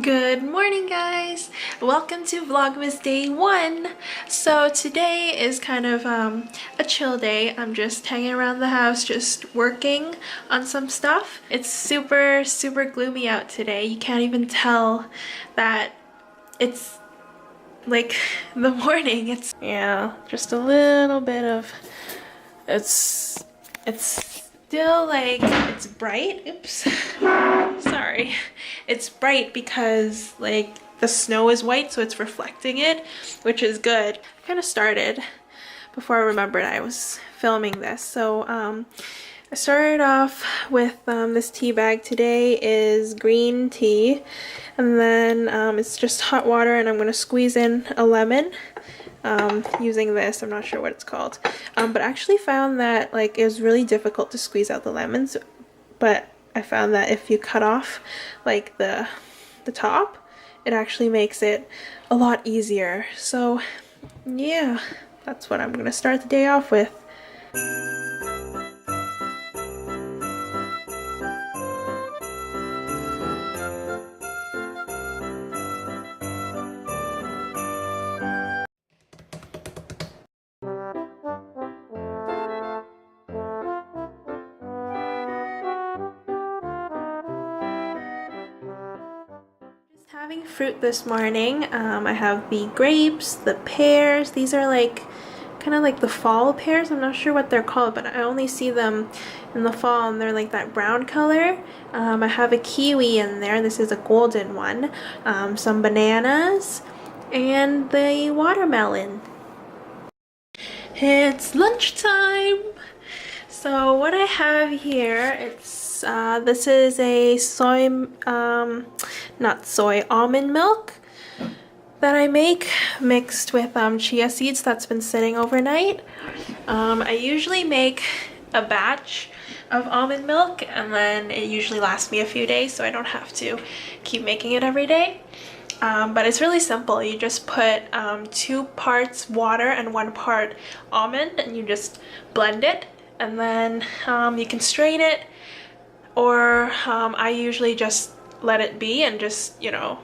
Good morning, guys! Welcome to Vlogmas day 1. So today is kind of a chill day. I'm just hanging around the house, just working on some stuff. It's super gloomy out today. You can't even tell that it's like the morning. It's just a little bit of it's still like it's bright. Oops. Sorry. It's bright because like the snow is white, so it's reflecting it, which is good. I kind of started before I remembered I was filming this. So I started off with this tea bag. Today is green tea, and then it's just hot water, and I'm going to squeeze in a lemon using this. I'm not sure what it's called, but I actually found that like it was really difficult to squeeze out the lemons, but I found that if you cut off like the top, it actually makes it a lot easier. So yeah, that's what I'm gonna start the day off with. Having fruit this morning. I have the grapes, the pears. These are like kind of like the fall pears. I'm not sure what they're called, but I only see them in the fall, and they're like that brown color. I have a kiwi in there. This is a golden one. Some bananas and the watermelon. It's lunchtime. So what I have here, this is a almond milk that I make mixed with chia seeds that's been sitting overnight. I usually make a batch of almond milk, and then it usually lasts me a few days, so I don't have to keep making it every day. But it's really simple. You just put 2 parts water and 1 part almond, and you just blend it, and then you can strain it, or I usually just let it be and just, you know,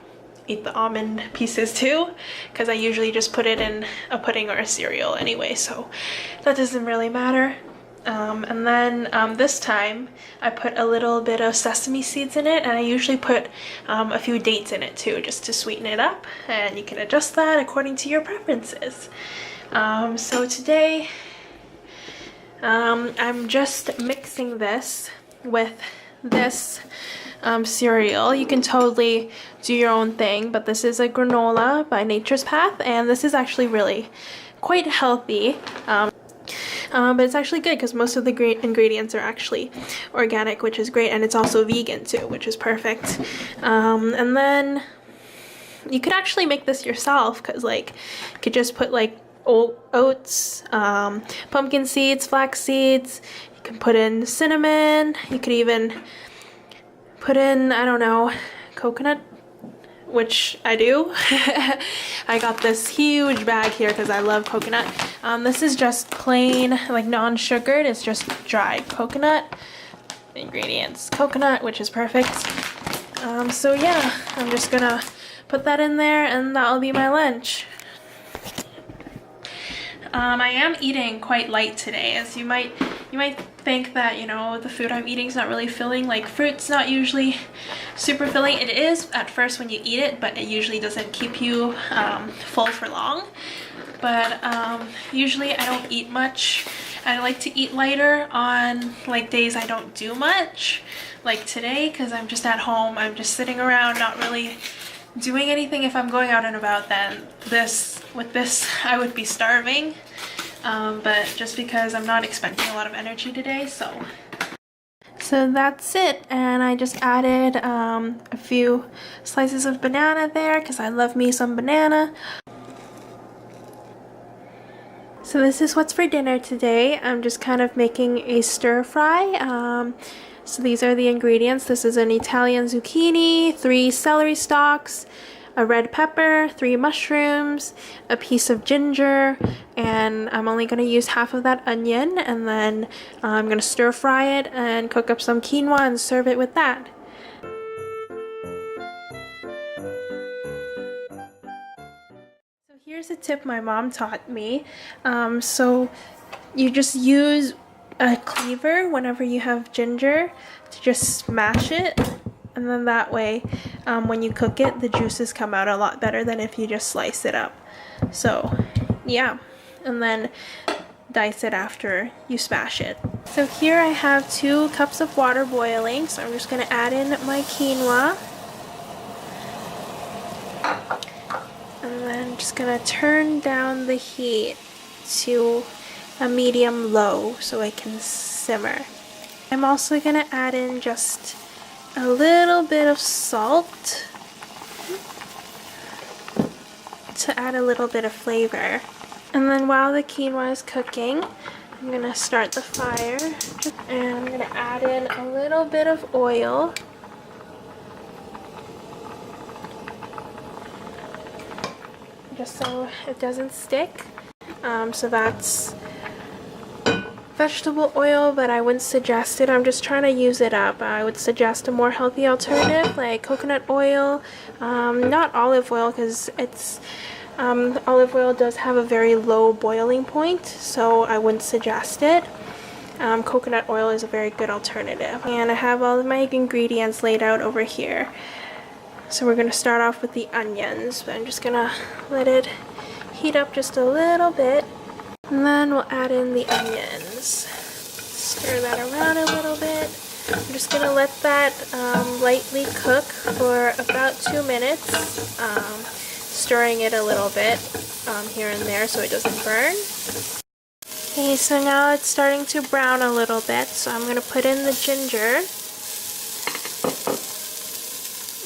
eat the almond pieces too, because I usually just put it in a pudding or a cereal anyway, so that doesn't really matter. And then this time I put a little bit of sesame seeds in it, and I usually put a few dates in it too, just to sweeten it up, and you can adjust that according to your preferences. So today I'm just mixing this with this cereal. You can totally do your own thing, but this is a granola by Nature's Path, and this is actually really quite healthy. But it's actually good because most of the ingredients are actually organic, which is great, and it's also vegan too, which is perfect. And then you could actually make this yourself, because like you could just put like oats, pumpkin seeds, flax seeds. You can put in cinnamon. You could even put in, I don't know, coconut, which I do. I got this huge bag here because I love coconut. This is just plain, like non-sugared. It's just dried coconut. Ingredients: coconut, which is perfect. So yeah, I'm just gonna put that in there, and that'll be my lunch. I am eating quite light today, as you might think that, you know, the food I'm eating is not really filling. Like fruit's not usually super filling. It is at first when you eat it, but it usually doesn't keep you full for long. But usually I don't eat much. I like to eat lighter on like days I don't do much, like today, because I'm just at home. I'm just sitting around, not really doing anything. If I'm going out and about, then with this I would be starving, but just because I'm not expecting a lot of energy today, so that's it. And I just added a few slices of banana there because I love me some banana. So this is what's for dinner today. I'm just kind of making a stir fry. So these are the ingredients. This is an Italian zucchini, 3 celery stalks, a red pepper, 3 mushrooms, a piece of ginger, and I'm only going to use half of that onion, and then I'm going to stir fry it and cook up some quinoa and serve it with that. So here's a tip my mom taught me. So you just use a cleaver whenever you have ginger to just smash it, and then that way when you cook it, the juices come out a lot better than if you just slice it up. So yeah, and then dice it after you smash it. So here I have 2 cups of water boiling, so I'm just going to add in my quinoa. And then just going to turn down the heat to a medium low so it can simmer. I'm also going to add in just a little bit of salt to add a little bit of flavor. And then while the quinoa is cooking, I'm going to start the fire and I'm going to add in a little bit of oil. Just so it doesn't stick. So that's vegetable oil, but I wouldn't suggest it. I'm just trying to use it up. I would suggest a more healthy alternative like coconut oil, not olive oil, because it's olive oil does have a very low boiling point, so I wouldn't suggest it. Coconut oil is a very good alternative. And I have all of my ingredients laid out over here. So we're going to start off with the onions, but I'm just going to let it heat up just a little bit. And then we'll add in the onions. Stir that around a little bit. I'm just going to let that lightly cook for about 2 minutes, stirring it a little bit here and there so it doesn't burn. Okay, so now it's starting to brown a little bit, so I'm going to put in the ginger.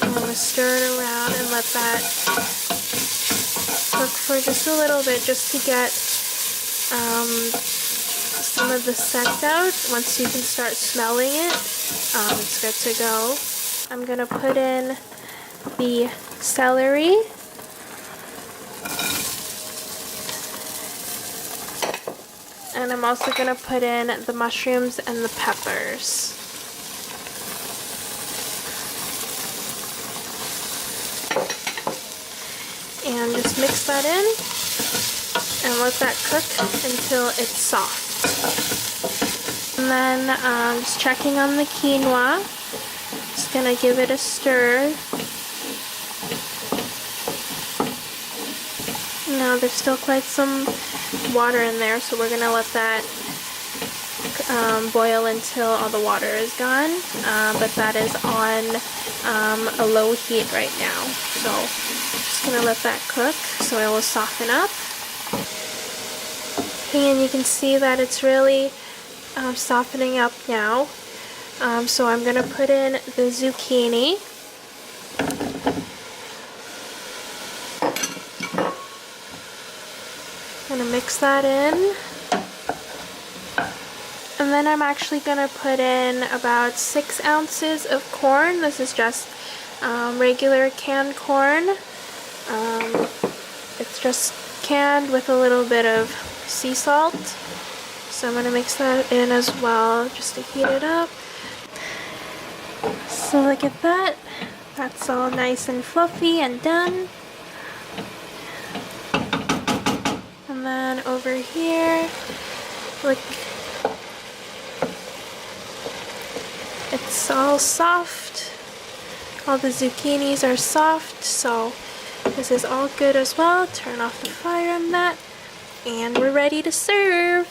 I'm going to stir it around and let that cook for just a little bit, just to get some of the scent out. Once you can start smelling it, it's good to go. I'm going to put in the celery. And I'm also going to put in the mushrooms and the peppers. And just mix that in and let that cook until it's soft. And then just checking on the quinoa. Just going to give it a stir. Now there's still quite some water in there, so we're going to let that boil until all the water is gone, but that is on a low heat right now, so just going to let that cook so it will soften up. And you can see that it's really softening up now, so I'm going to put in the zucchini. I'm going to mix that in. And then I'm actually going to put in about 6 ounces of corn. This is just regular canned corn. It's just canned with a little bit of sea salt. So I'm going to mix that in as well just to heat it up. So look at that. That's all nice and fluffy and done. And then over here, look. It's all soft. All the zucchinis are soft, so this is all good as well. Turn off the fire on that, and we're ready to serve.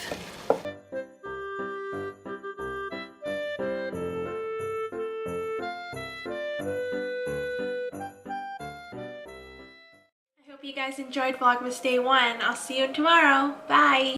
I hope you guys enjoyed Vlogmas Day 1. I'll see you tomorrow. Bye!